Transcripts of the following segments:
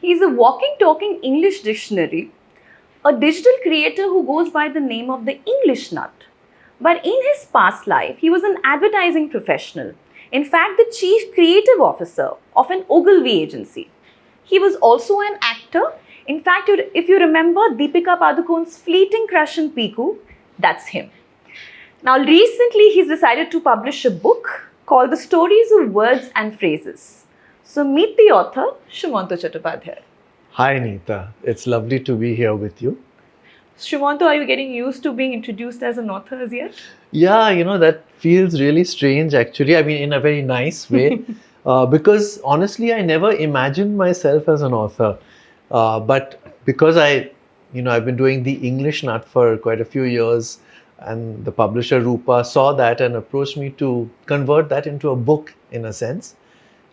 He's a walking, talking English dictionary, a digital creator who goes by the name of the English Nut. But in his past life, he was an advertising professional. In fact, the chief creative officer of an Ogilvy agency. He was also an actor. In fact, if you remember Deepika Padukone's fleeting crush in Piku, that's him. Now, recently, he's decided to publish a book called The Stories of Words and Phrases. So, meet the author, Sumanto Chattopadhyay. Hi, Neeta. It's lovely to be here with you. Sumanto, are you getting used to being introduced as an author as yet? Yeah, that feels really strange actually. I mean, in a very nice way. Because honestly, I never imagined myself as an author. But because I've been doing the English Nut for quite a few years, and the publisher Rupa saw that and approached me to convert that into a book in a sense.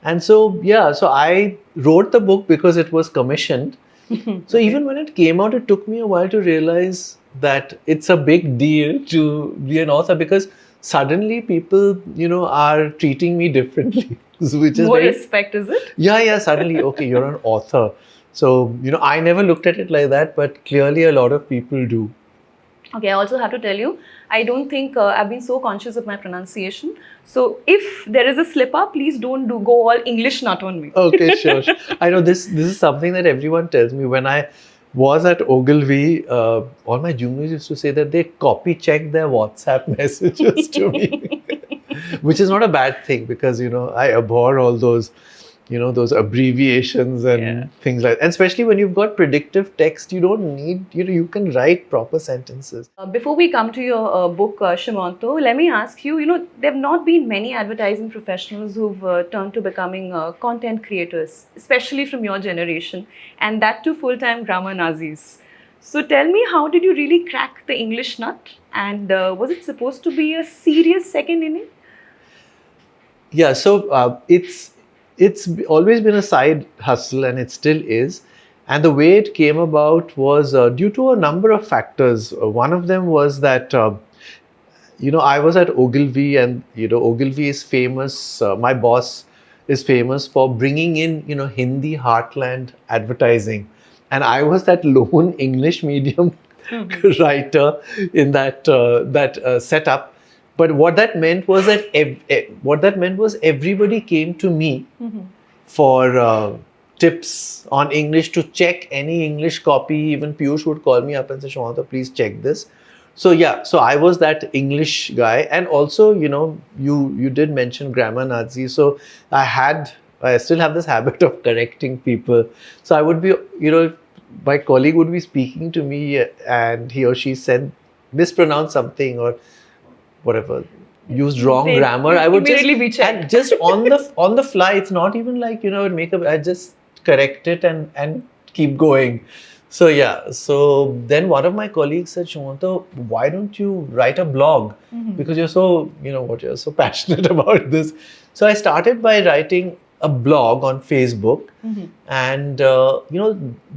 And so, so I wrote the book because it was commissioned. So even when it came out, it took me a while to realize that it's a big deal to be an author, because suddenly people, are treating me differently. Which is more respect, is it? Yeah, suddenly, okay, you're an author. So, I never looked at it like that, but clearly a lot of people do. Okay, I also have to tell you, I don't think I've been so conscious of my pronunciation. So if there is a slip up, please don't go all English Nut on me. Okay, sure. I know this is something that everyone tells me. When I was at Ogilvy, all my juniors used to say that they copy check their WhatsApp messages to me, which is not a bad thing, because, I abhor all those, those abbreviations and things like that. And especially when you've got predictive text, you don't need, you can write proper sentences. Before we come to your book, Sumanto, let me ask you, there have not been many advertising professionals who've turned to becoming content creators, especially from your generation, and that too full-time grammar Nazis. So tell me, how did you really crack the English Nut? And was it supposed to be a serious second inning? Yeah, so it's always been a side hustle, and it still is. And the way it came about was due to a number of factors. One of them was that, I was at Ogilvy, and, Ogilvy is famous. My boss is famous for bringing in, Hindi heartland advertising. And I was that lone English medium writer in that setup. But what that meant was that everybody came to me for tips on English, to check any English copy. Even Piyush would call me up and say, "Sumanto, please check this." So so I was that English guy. And also, you did mention grammar Nazi. So I still have this habit of correcting people. So I would be, my colleague would be speaking to me, and he or she said, mispronounced something or whatever, used wrong grammar. I would just on the fly. It's not even like, I just correct it and keep going. So so then one of my colleagues said, "Sumanto, why don't you write a blog? Because you're so, you're so passionate about this." So I started by writing a blog on Facebook, and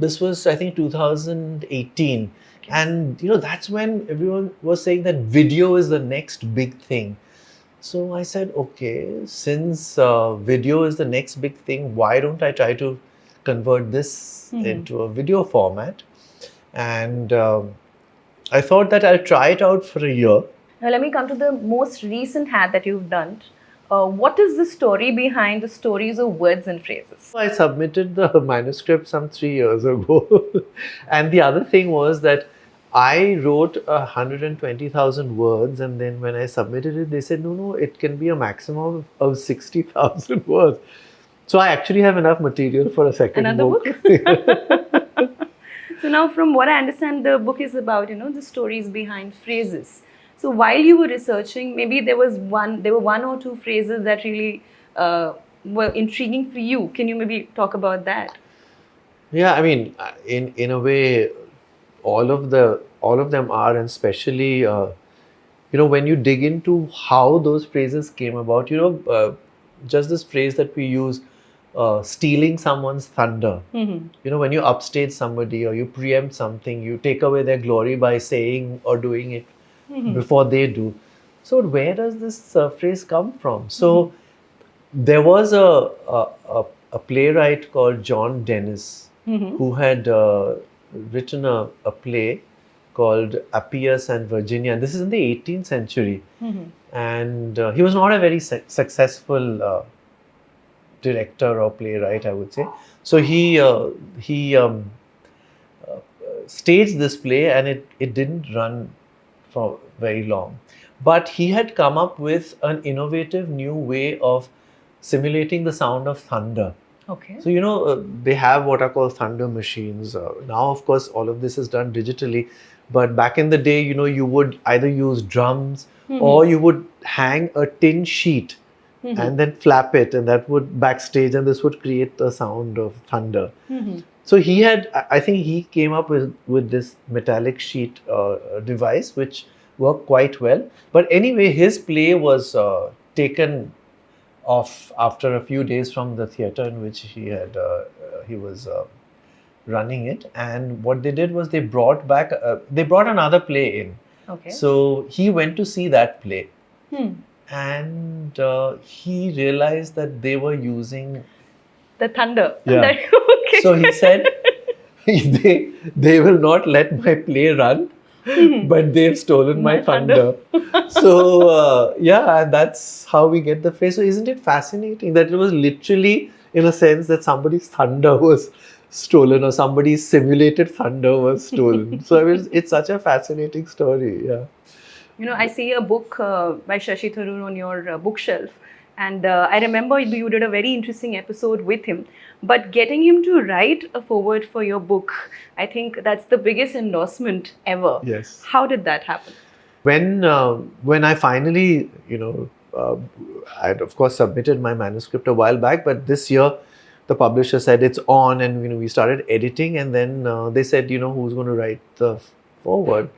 this was, I think, 2018. And that's when everyone was saying that video is the next big thing. So I said, okay, since video is the next big thing, why don't I try to convert this into a video format? And I thought that I'll try it out for a year. Now let me come to the most recent hat that you've done. What is the story behind the stories of words and phrases? I submitted the manuscript some 3 years ago. And the other thing was that I wrote 120,000 words, and then when I submitted it, they said, no, it can be a maximum of 60,000 words. So I actually have enough material for a second book. So now, from what I understand, the book is about, the stories behind phrases. So while you were researching, maybe there were one or two phrases that really were intriguing for you. Can you maybe talk about that? Yeah, I mean, in a way, all of them are, and especially when you dig into how those phrases came about, just this phrase that we use, stealing someone's thunder. When you upstage somebody or you preempt something, you take away their glory by saying or doing it before they do. So where does this phrase come from? So there was a playwright called John Dennis, who had written a play called Appius and Virginia. And this is in the 18th century. And he was not a very successful director or playwright, I would say. So he staged this play, and it didn't run for very long. But he had come up with an innovative new way of simulating the sound of thunder. Okay. So, they have what are called thunder machines. Now, of course, all of this is done digitally. But back in the day, you would either use drums or you would hang a tin sheet and then flap it, and that would backstage, and this would create a sound of thunder. So I think he came up with this metallic sheet device, which worked quite well. But anyway, his play was taken off after a few days from the theatre in which he was running it. And what they did was they brought another play in. Okay. So he went to see that play. And he realized that they were using the thunder. Yeah. Okay. So he said, they will not let my play run, but they've stolen my thunder. So and that's how we get the phrase. So isn't it fascinating that it was literally, in a sense, that somebody's thunder was stolen, or somebody's simulated thunder was stolen. So it's such a fascinating story. Yeah. I see a book by Shashi Tharoor on your bookshelf, and I remember you did a very interesting episode with him. But getting him to write a foreword for your book, I think that's the biggest endorsement ever. Yes. How did that happen? When I finally, I had of course submitted my manuscript a while back, but this year the publisher said it's on, and we started editing, and then they said, who's going to write the foreword.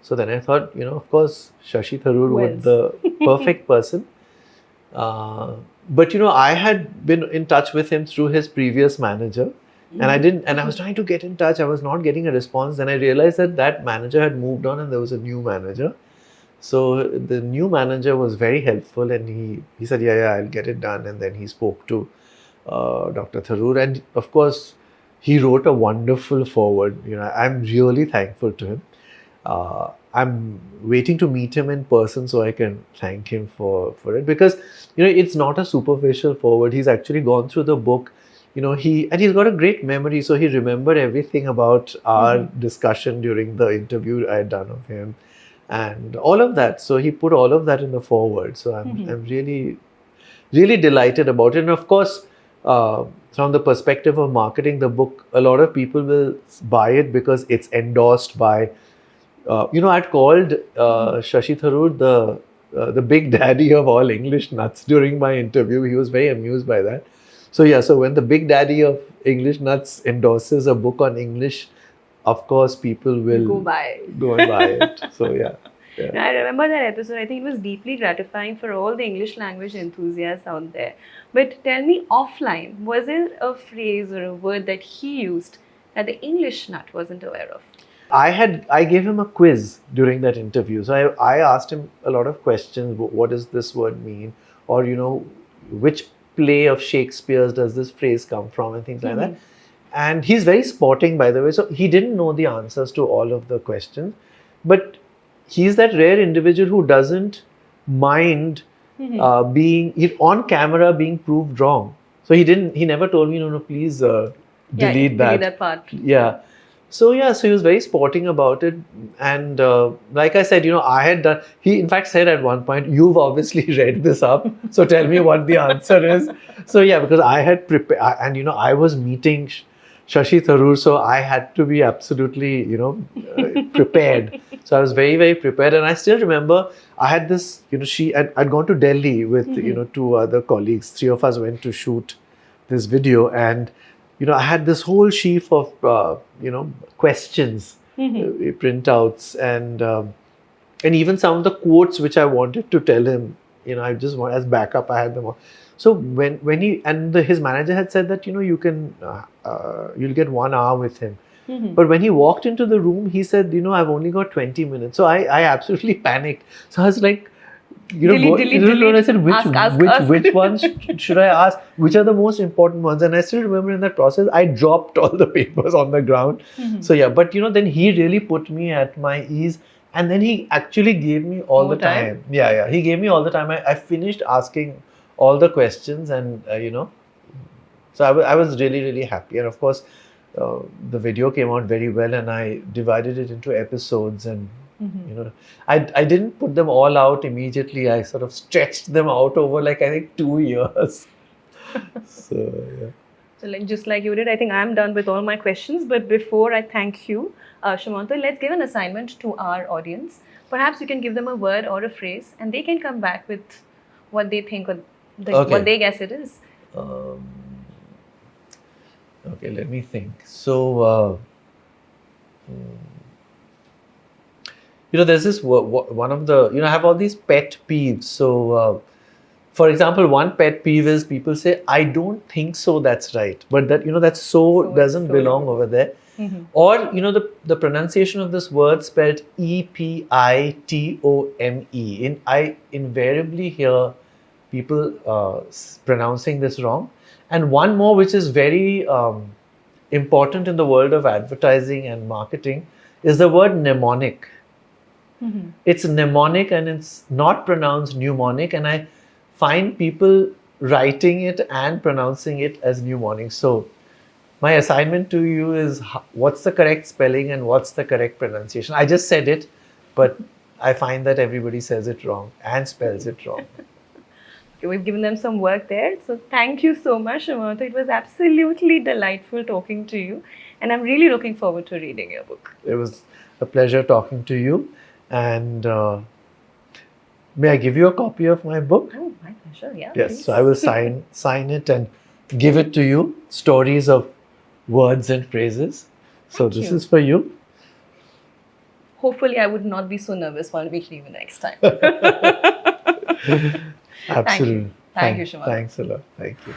So then I thought, of course, Shashi Tharoor was the perfect person. But I had been in touch with him through his previous manager, and I was trying to get in touch. I was not getting a response. Then I realized that manager had moved on, and there was a new manager. So the new manager was very helpful, and he said, yeah, I'll get it done. And then he spoke to Dr. Tharoor, and of course, he wrote a wonderful foreword. I'm really thankful to him. I'm waiting to meet him in person so I can thank him for it, because it's not a superficial foreword. He's actually gone through the book. He's got a great memory, so he remembered everything about our discussion during the interview I had done of him, and all of that. So he put all of that in the foreword. So I'm really, really delighted about it. And of course, from the perspective of marketing the book, a lot of people will buy it because it's endorsed by. I'd called Shashi Tharoor the big daddy of all English nuts during my interview. He was very amused by that. So when the big daddy of English nuts endorses a book on English, of course people will go buy it. So yeah. Now, I remember that episode. I think it was deeply gratifying for all the English language enthusiasts out there. But tell me, offline, was there a phrase or a word that he used that the English nut wasn't aware of? I gave him a quiz during that interview. So I asked him a lot of questions. What does this word mean? Or, which play of Shakespeare's does this phrase come from, and things like that. And he's very sporting, by the way. So he didn't know the answers to all of the questions. But he's that rare individual who doesn't mind being on camera being proved wrong. So he never told me, no, please delete that. Delete that part. Yeah. So he was very sporting about it, and like I said, I had done. He in fact said at one point, "You've obviously read this up, so tell me what the answer is." So because I had prepared, and I was meeting Shashi Tharoor, so I had to be absolutely prepared. So I was very, very prepared, and I still remember I had this. I'd gone to Delhi with two other colleagues. Three of us went to shoot this video, and I had this whole sheaf of, questions, printouts, and even some of the quotes which I wanted to tell him, I just want as backup, I had them all. So when his manager had said that, you can, you'll get 1 hour with him. But when he walked into the room, he said, I've only got 20 minutes. So I absolutely panicked. So I was like, Delete. I said, Ask. which ones should I ask? Which are the most important ones? And I still remember in that process, I dropped all the papers on the ground. So yeah, but then he really put me at my ease. And then he actually gave me all More the time. Yeah. He gave me all the time. I finished asking all the questions and, so I was really, really happy. And of course, the video came out very well and I divided it into episodes and, I didn't put them all out immediately. I sort of stretched them out over I think 2 years. So, yeah. So just like you did, I think I'm done with all my questions. But before I thank you, Sumanto, let's give an assignment to our audience. Perhaps you can give them a word or a phrase and they can come back with what they think or what they guess it is. Okay, let me think. So, there's this one of the, I have all these pet peeves. So, for example, one pet peeve is people say, I don't think so, that's right. But that, that so doesn't belong over there. Or, the pronunciation of this word spelled Epitome. I invariably hear people pronouncing this wrong. And one more, which is very important in the world of advertising and marketing, is the word mnemonic. It's mnemonic and it's not pronounced mnemonic. And I find people writing it and pronouncing it as mnemonic. So my assignment to you is what's the correct spelling and what's the correct pronunciation? I just said it, but I find that everybody says it wrong and spells it wrong. Okay, we've given them some work there. So thank you so much, Sumanto. It was absolutely delightful talking to you. And I'm really looking forward to reading your book. It was a pleasure talking to you. And may I give you a copy of my book? Oh, my pleasure. Yeah. Yes. Please. So I will sign it and give it to you. Stories of words and phrases. So this is for you. Hopefully, I would not be so nervous while we leave next time. Absolutely. Thank you, Sumanto. Thanks a lot. Thank you.